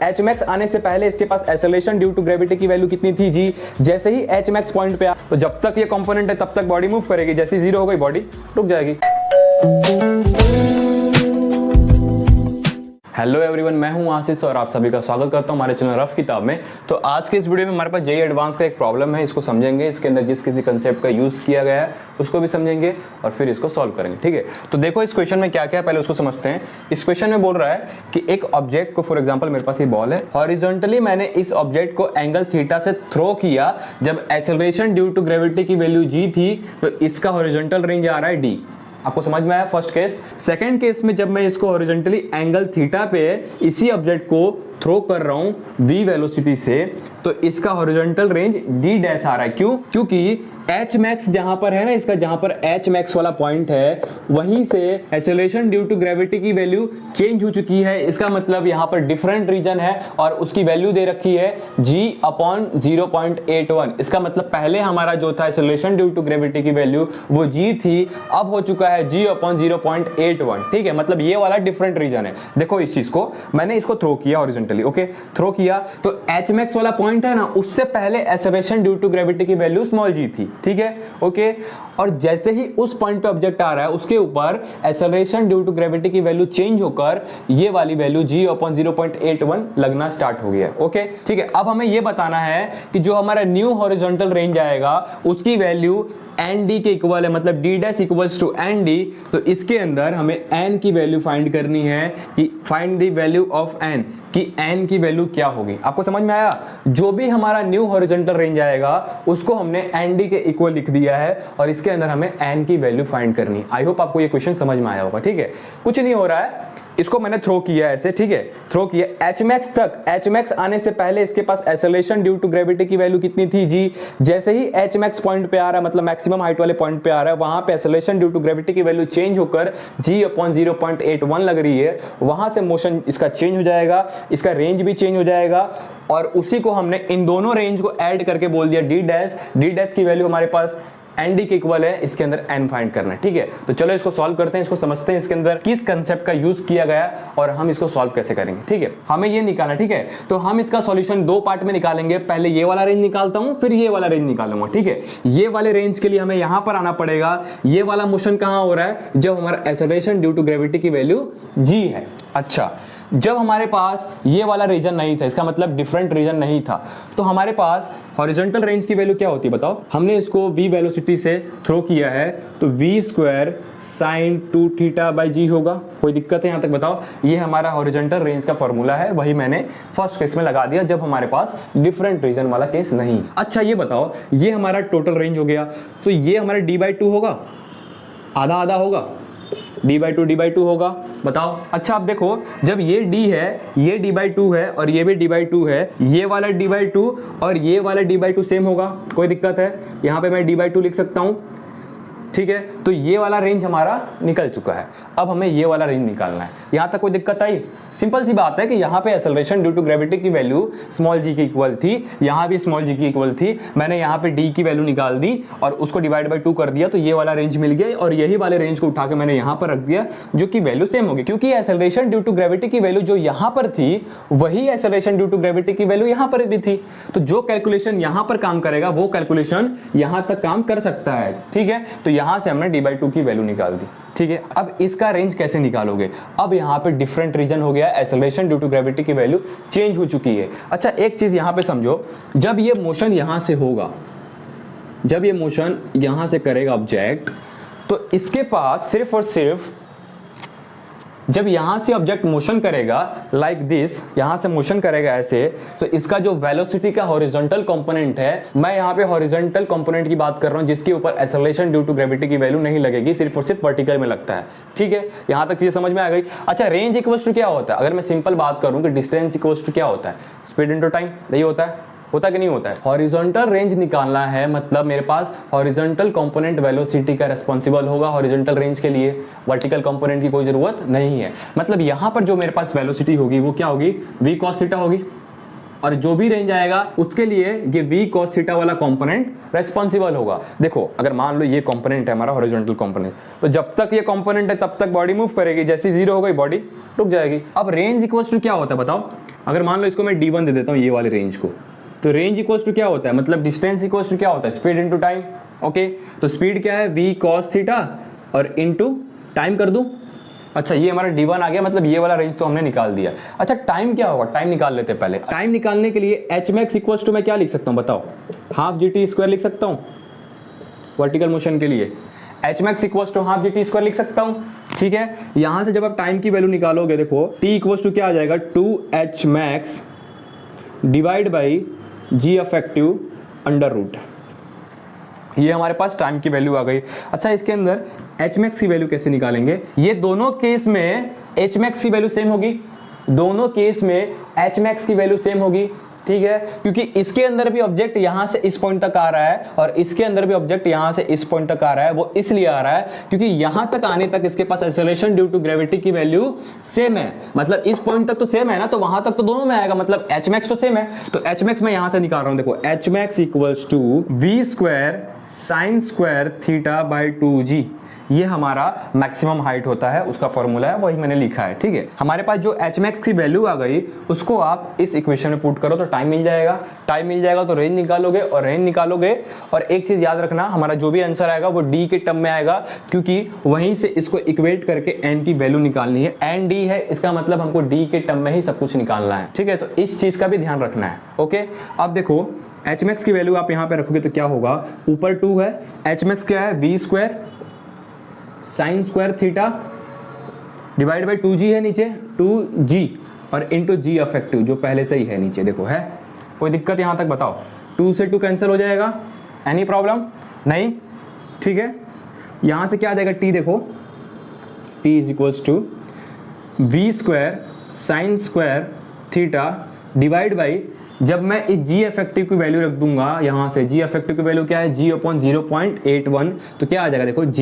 H max आने से पहले इसके पास एक्सेलरेशन ड्यू टू ग्रेविटी की वैल्यू कितनी थी जी। जैसे ही एच मैक्स पॉइंट पे आ, तो जब तक ये कंपोनेंट है तब तक बॉडी मूव करेगी, जैसे ही 0 हो गई बॉडी रुक जाएगी। हेलो एवरीवन, मैं हूं आशीष और आप सभी का स्वागत करता हूं हमारे चैनल रफ किताब में। तो आज के इस वीडियो में हमारे पास जेईई एडवांस का एक प्रॉब्लम है, इसको समझेंगे, इसके अंदर जिस किसी कंसेप्ट का यूज किया गया है उसको भी समझेंगे और फिर इसको सॉल्व करेंगे। ठीक है, तो देखो इस क्वेश्चन में क्या क्या है पहले उसको समझते हैं। इस क्वेश्चन में बोल रहा है कि एक ऑब्जेक्ट को, फॉर एग्जाम्पल मेरे पास ये बॉल है, हॉरिजॉन्टली मैंने इस ऑब्जेक्ट को एंगल थीटा से थ्रो किया, जब एक्सेलरेशन ड्यू टू ग्रेविटी की वैल्यू जी थी तो इसका हॉरिजॉन्टल रेंज आ रहा है डी। आपको समझ में आया फर्स्ट केस। सेकंड केस में जब मैं इसको हॉरिजॉन्टली एंगल थीटा पे इसी ऑब्जेक्ट को थ्रो कर रहा हूं v वेलोसिटी से, तो इसका हॉरिजॉन्टल रेंज d डैश आ रहा है। क्यों? क्योंकि एच मैक्स जहां पर है ना, इसका जहां पर एच मैक्स वाला पॉइंट है वहीं से एक्सेलरेशन ड्यू टू ग्रेविटी की वैल्यू चेंज हो चुकी है। इसका मतलब यहां पर डिफरेंट रीजन है और उसकी वैल्यू दे रखी है g/0.81। इसका मतलब पहले हमारा जो था एक्सेलरेशन ड्यू टू ग्रेविटी की वैल्यू वो g थी, अब हो चुका है g/0.81। ठीक है, मतलब ये वाला डिफरेंट रीजन है। देखो इस चीज को मैंने इसको थ्रो किया हॉरिजॉन्टली, ओके, थ्रो किया तो एच मैक्स वाला पॉइंट है ना, उससे पहले एक्सेलरेशन ड्यू टू ग्रेविटी की वैल्यू स्मॉल g थी। ठीक है, ओके, और जैसे ही उस पॉइंट पे ऑब्जेक्ट आ रहा है उसके ऊपर एक्सेलरेशन ड्यू टू ग्रेविटी की वैल्यू चेंज होकर ये वाली वैल्यू g/0.81 लगना स्टार्ट हो गया। ओके, ठीक है, अब हमें ये बताना है कि जो हमारा न्यू हॉरिजॉन्टल रेंज आएगा उसकी वैल्यू एन डी के इक्वल है, मतलब D dash equals to N D. तो इसके अंदर हमें एन की वैल्यू फाइंड करनी है कि find the value of N, कि एन की वैल्यू क्या होगी। आपको समझ में आया? जो भी हमारा न्यू हॉरिजॉन्टल रेंज आएगा उसको हमने एन डी के इक्वल लिख दिया है और इसके अंदर हमें एन की वैल्यू फाइंड करनी है। आई होप आपको ये क्वेश्चन समझ में आया होगा। ठीक है, कुछ नहीं हो रहा है, इसको मैंने थ्रो किया ऐसे, ठीक है, थ्रो किया एच मैक्स तक। एच मैक्स आने से पहले इसके पास एक्सेलरेशन ड्यू टू ग्रेविटी की वैल्यू कितनी थी जी। जैसे ही एच मैक्स पॉइंट पे आ रहा है, मतलब मैक्सिमम हाइट वाले पॉइंट पे आ रहा है, वहां पे एक्सेलरेशन ड्यू टू ग्रेविटी की वैल्यू चेंज होकर g/0.81 लग रही है। वहां से मोशन इसका चेंज हो जाएगा, इसका रेंज भी चेंज हो जाएगा और उसी को हमने इन दोनों रेंज को ऐड करके बोल दिया डी डैश। डी डैश की वैल्यू हमारे पास एन डी के इक्वल है, इसके अंदर एन फाइंड करना है। ठीक है, तो चलो इसको सॉल्व करते हैं, इसको समझते हैं इसके अंदर किस कंसेप्ट का यूज किया गया और हम इसको सॉल्व कैसे करेंगे। ठीक है, हमें ये निकालना, ठीक है, तो हम इसका सॉल्यूशन दो पार्ट में निकालेंगे। पहले ये वाला रेंज निकालता हूं, फिर ये वाला रेंज निकालूंगा। ठीक है, ये वाले रेंज के लिए हमें यहां पर आना पड़ेगा। ये वाला मोशन कहां हो रहा है? जब हमारा एक्सेलरेशन ड्यू टू ग्रेविटी की वैल्यू जी है। अच्छा, जब हमारे पास ये वाला रीजन नहीं था, इसका मतलब डिफरेंट रीजन नहीं था, तो हमारे पास हॉरिजॉन्टल रेंज की वैल्यू क्या होती है बताओ? हमने इसको v वेलोसिटी से थ्रो किया है तो v² sin 2θ/g होगा। कोई दिक्कत है यहां तक बताओ? ये हमारा हॉरिजॉन्टल रेंज का फॉर्मूला है, वही मैंने फर्स्ट केस में लगा दिया जब हमारे पास डिफरेंट रीजन वाला केस नहीं। अच्छा ये बताओ, ये हमारा टोटल रेंज हो गया, तो ये हमारा d/2 होगा, आधा आधा होगा, d/2 होगा, बताओ। अच्छा अब देखो, जब ये d है, ये d/2 है और ये भी d/2 है, ये वाला d/2 और ये वाला d/2 सेम होगा, कोई दिक्कत है? यहाँ पे मैं d/2 लिख सकता हूँ। ठीक है, तो ये वाला रेंज हमारा निकल चुका है। अब हमें ये वाला रेंज निकालना है। यहां तक कोई दिक्कत आई? सिंपल सी बात है कि यहाँ पे एक्सेलरेशन ड्यू टू ग्रेविटी की वैल्यू स्मॉल g की इक्वल थी, यहाँ भी स्मॉल g की इक्वल थी। मैंने यहाँ पे d की वैल्यू निकाल दी और उसको डिवाइड/2 कर दिया, तो ये वाला रेंज मिल गया और यही वाले रेंज को उठा के मैंने यहाँ पर रख दिया, जो कि वैल्यू सेम होगी, क्योंकि एक्सेलरेशन ड्यू टू ग्रेविटी की वैल्यू जो यहाँ पर थी वही एक्सेलरेशन ड्यू टू ग्रेविटी की वैल्यू यहाँ पर भी थी। तो जो कैलकुलेशन यहाँ पर काम करेगा वो कैलकुलेशन यहाँ तक काम कर सकता है। ठीक है, तो यहाँ से हमने d/2 की वैल्यू निकाल दी। ठीक है, अब इसका रेंज कैसे निकालोगे? अब यहाँ पे डिफरेंट रीजन हो गया, एक्सेलरेशन ड्यू टू ग्रेविटी की वैल्यू चेंज हो चुकी है। अच्छा एक चीज यहाँ पे समझो, जब ये मोशन यहाँ से होगा, जब ये मोशन यहाँ से करेगा ऑब्जेक्ट, तो इसके पास सिर्फ और सिर्फ जब यहां से ऑब्जेक्ट मोशन करेगा लाइक दिस, यहां से मोशन करेगा ऐसे, तो इसका जो वेलोसिटी का हॉरिजॉन्टल कंपोनेंट है, मैं यहां पे हॉरिजॉन्टल कंपोनेंट की बात कर रहा हूं जिसके ऊपर एक्सेलरेशन ड्यू टू ग्रेविटी की वैल्यू नहीं लगेगी, सिर्फ और सिर्फ वर्टिकल में लगता है। ठीक है, यहां तक चीज समझ में आ गई। अच्छा, रेंज इक्वल्स टू क्या होता है? अगर मैं सिंपल बात करूं कि डिस्टेंस इक्वल्स टू क्या होता है? स्पीड इनटू टाइम, यही होता है। होता कि नहीं होता है? हॉरिजॉन्टल रेंज निकालना है, मतलब मेरे पास हॉरिजॉन्टल कंपोनेंट वेलोसिटी का रिस्पॉन्सिबल होगा हॉरिजॉन्टल रेंज के लिए, वर्टिकल कंपोनेंट की कोई जरूरत नहीं है। मतलब यहां पर जो मेरे पास वेलोसिटी होगी वो क्या होगी? v cos थीटा होगी, और जो भी रेंज आएगा उसके लिए ये v cos थीटा वाला कंपोनेंट रेस्पॉन्सिबल होगा। देखो अगर मान लो ये कंपोनेंट है हमारा हॉरिजॉन्टल कंपोनेंट, तो जब तक ये कंपोनेंट है तब तक बॉडी मूव करेगी, जैसे 0 हो गई बॉडी रुक जाएगी। अब रेंज इक्वल्स टू क्या होता है बताओ? अगर मान लो इसको मैं d1 दे देता हूँ ये वाले रेंज को, तो रेंज इक्वल्स टू क्या होता है, मतलब डिस्टेंस इक्वल्स टू क्या होता है, स्पीड इनटू टाइम। ओके, तो स्पीड क्या है v cos थीटा और इनटू टाइम कर दूं। अच्छा, ये हमारा d1 आ गया, मतलब ये वाला रेंज तो हमने निकाल दिया। अच्छा, टाइम क्या होगा, टाइम निकाल लेते हैं पहले। टाइम निकालने के लिए h max इक्वल्स टू मैं क्या लिख सकता हूँ बताओ, हाफ gt स्क्वायर लिख सकता हूँ वर्टिकल मोशन के लिए, h max equals to half gt square लिख सकता हूँ। ठीक है, यहां से जब आप टाइम की वैल्यू निकालोगे, देखो t इक्वल्स टू क्या आ जाएगा, 2h max divide by g effective under root. ये हमारे पास टाइम की वैल्यू आ गई। अच्छा, इसके अंदर h max की वैल्यू कैसे निकालेंगे, ये दोनों केस में h max की वैल्यू सेम होगी, दोनों केस में h max की वैल्यू सेम होगी। ठीक है, क्योंकि इसके अंदर भी ऑब्जेक्ट यहां से इस पॉइंट तक आ रहा है और इसके अंदर भी ऑब्जेक्ट यहां से इस पॉइंट तक आ रहा है। वो इसलिए आ रहा है क्योंकि यहां तक आने तक इसके पास एक्सेलरेशन ड्यू टू ग्रेविटी की वैल्यू सेम है, मतलब इस पॉइंट तक तो सेम है ना, तो वहां तक तो दोनों में आएगा, मतलब h max तो सेम है। तो h max मैं यहां से निकाल रहा हूं, देखो h max equals to v square sine square theta by 2g, ये हमारा मैक्सिमम हाइट होता है, उसका फॉर्मूला है, वही मैंने लिखा है। ठीक है, हमारे पास जो h max की वैल्यू आ गई उसको आप इस इक्वेशन में पुट करो तो टाइम मिल जाएगा, टाइम मिल जाएगा तो रेंज निकालोगे, और रेंज निकालोगे और एक चीज याद रखना, हमारा जो भी आंसर आएगा वो d के टर्म में आएगा, क्योंकि वहीं से इसको इक्वेट करके n की वैल्यू निकालनी है। n d है, इसका मतलब हमको d के टर्म में ही सब कुछ निकालना है। ठीक है, तो इस चीज का भी ध्यान रखना है। ओके, अब देखो h max की वैल्यू आप यहाँ पे रखोगे तो क्या होगा, ऊपर 2 है, h max क्या है, v square sine square theta divide by 2g है, नीचे 2g और इंटू g इफेक्टिव जो पहले से ही है नीचे, देखो है कोई दिक्कत यहाँ तक बताओ, 2 से 2 कैंसिल हो जाएगा, एनी प्रॉब्लम नहीं। ठीक है, यहाँ से क्या आ जाएगा t, देखो t is equals to v square sine square theta divide by, जब मैं इस g इफेक्टिव की वैल्यू रख दूंगा यहाँ से, g इफेक्टिव की वैल्यू क्या है, g अपॉन 0.81, तो क्या आ जाएगा, देखो g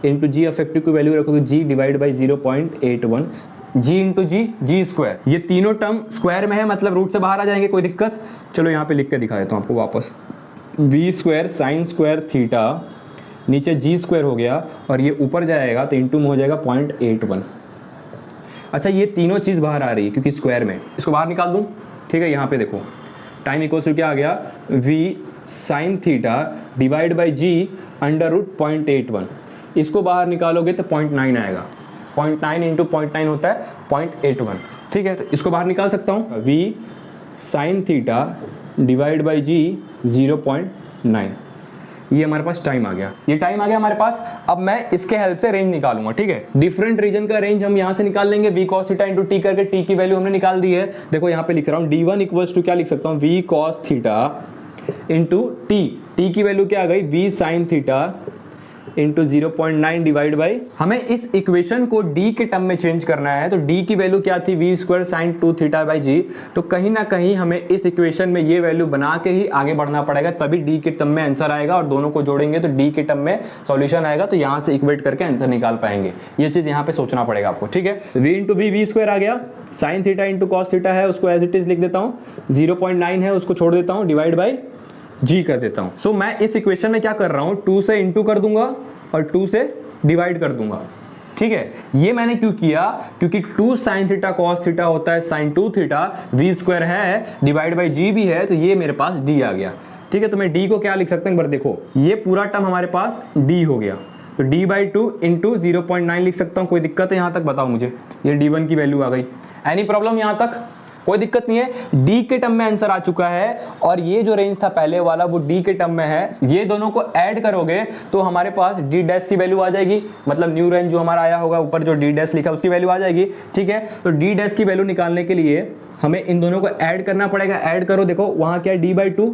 इंटू जी इफेक्टिव की वैल्यू रखोगे g divide by 0.81, g into G square, ये तीनों टर्म स्क्वायर में है, मतलब रूट से बाहर आ जाएंगे, कोई दिक्कत। चलो यहाँ पे लिख के दिखा देता हूँ आपको वापस, v square sine square theta नीचे g स्क्वायर हो गया और ये ऊपर जाएगा तो इंटू में हो जाएगा 0.81। अच्छा, ये तीनों चीज़ बाहर आ रही है क्योंकि स्क्वायर में, इसको बाहर निकाल दूँ। ठीक है, यहाँ पे देखो टाइम इक्वल्स टू क्या आ गया, v sine theta divide by g under root 0.81, इसको बाहर निकालोगे तो 0.9 आएगा, 0.9 इंटू 0.9 होता है 0.81। ठीक है, तो इसको बाहर निकाल सकता हूँ, v sine theta divide by g 0.9, ये हमारे पास टाइम आ गया, ये टाइम आ गया हमारे पास। अब मैं इसके हेल्प से रेंज निकालूंगा। ठीक है, डिफरेंट रीजन का रेंज हम यहाँ से निकाल लेंगे, v cos theta into T करके, t की वैल्यू हमने निकाल दी है। देखो यहाँ पे लिख रहा हूँ d1 इक्वल्स टू क्या लिख सकता हूँ, v cos theta into t की वैल्यू क्या आ गई, v sine theta into 0.9 divide by, हमें इस इक्वेशन को d के टर्म में चेंज करना है, तो d की वैल्यू क्या थी, v square sign 2 theta by g, तो कहीं ना कहीं हमें इस इक्वेशन में ये वैल्यू बना के ही आगे बढ़ना पड़ेगा, तभी d के टर्म में आंसर आएगा, और दोनों को जोड़ेंगे तो d के टर्म में सॉल्यूशन आएगा, तो यहाँ से इक्वेट करके आंसर निकाल पाएंगे। ये चीज यहाँ पे सोचना पड़ेगा आपको। ठीक है, v इंटू वी स्क्वायर आ गया, sine theta into cos theta है, उसको एज इट इज लिख देता हूँ, 0.9 है उसको छोड़ देता हूँ, डिवाइड बाई g कर देता हूँ। सो मैं इस इक्वेशन में क्या कर रहा हूँ, 2 से इंटू कर दूंगा और 2 से डिवाइड कर दूंगा। ठीक है, ये मैंने क्यों किया, क्योंकि 2 साइन थीटा कॉस थीटा होता है साइन 2 थीटा, वी स्क्वायर है डिवाइड बाई जी भी है, तो ये मेरे पास डी आ गया। ठीक है, तो मैं डी को क्या लिख सकता हूँ, एक बार देखो, ये पूरा टर्म हमारे पास डी हो गया, तो डी बाई 2 इंटू 0.9 लिख सकता हूँ। कोई दिक्कत है यहाँ तक बताओ मुझे, ये D1 की वैल्यू आ गई, एनी प्रॉब्लम यहाँ तक, कोई दिक्कत नहीं है। डी के टर्म में आंसर आ चुका है, और ये जो रेंज था पहले वाला वो डी के टर्म में है, ये दोनों को ऐड करोगे तो हमारे पास डी डैश की वैल्यू आ जाएगी, मतलब न्यू रेंज जो हमारा आया होगा ऊपर जो डी डैश लिखा उसकी वैल्यू आ जाएगी। ठीक है, तो डी डैश की वैल्यू निकालने के लिए हमें इन दोनों को ऐड करना पड़ेगा। ऐड करो, देखो वहां क्या है, D by 2,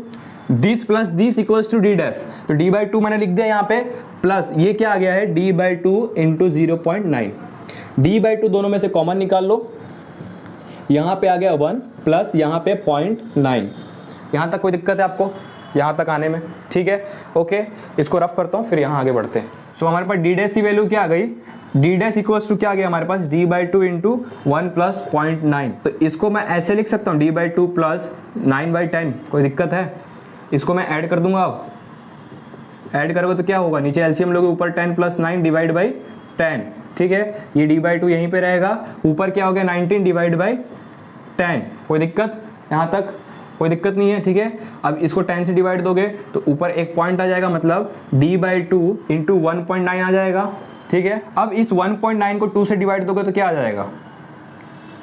this plus this equals to D dash, तो डी बाई 2 मैंने लिख दिया यहाँ पे, प्लस ये क्या आ गया है, D by 2 into 0.9, D by 2 दोनों में से कॉमन निकाल लो, यहाँ पे आ गया 1 प्लस यहाँ पे 0.9। यहाँ तक कोई दिक्कत है आपको यहाँ तक आने में? ठीक है, ओके, इसको रफ करता हूँ फिर यहाँ आगे बढ़ते हैं। सो हमारे पास डी डैश की वैल्यू क्या आ गई, डी डैश इक्वल्स टू क्या आ गया हमारे पास, डी बाई 2 इंटू 1 प्लस 0.9, तो इसको मैं ऐसे लिख सकता हूँ, डी बाई 2 प्लस 9 बाई 10, कोई दिक्कत है? इसको मैं ऐड कर दूंगा, अब ऐड करोगे तो क्या होगा, नीचे एलसीएम लोगे, ऊपर 10 प्लस 9 डिवाइड बाई 10। ठीक है, ये डी बाई 2 यहीं पे रहेगा, ऊपर क्या हो गया 19 डिवाइड बाई 10, कोई दिक्कत? यहाँ तक कोई दिक्कत नहीं है, ठीक है। अब इसको 10 से डिवाइड दोगे तो ऊपर एक पॉइंट आ जाएगा, मतलब d/2 इंटू 1.9 आ जाएगा, ठीक है। अब इस 1.9 को 2 से डिवाइड दोगे तो क्या आ जाएगा?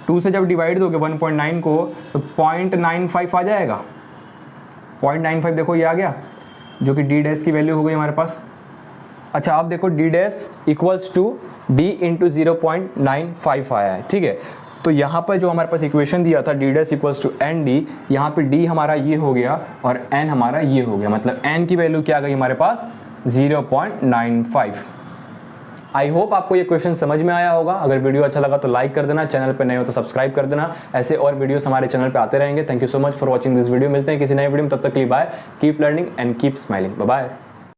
2 से जब डिवाइड दोगे 1.9 को तो 0.95 आ जाएगा। 0.95 देखो ये आ गया, जो कि d डैश की वैल्यू हो गई हमारे पास। अच्छा अब देखो d dash equals to d into 0.95 आया है, ठीक है। तो यहाँ पर जो हमारे पास इक्वेशन दिया था d dash equals to N D, यहाँ पे d हमारा ये हो गया और n हमारा ये हो गया, मतलब n की वैल्यू क्या आ गई हमारे पास? 0.95। आई होप आपको ये क्वेश्चन समझ में आया होगा। अगर वीडियो अच्छा लगा तो लाइक कर देना, चैनल पे नए हो तो सब्सक्राइब कर देना। ऐसे और वीडियोस हमारे चैनल पे आते रहेंगे। Thank you so much for watching this video. मिलते हैं किसी नए वीडियो में, तब तक के लिए bye. Keep learning and keep smiling. Bye bye.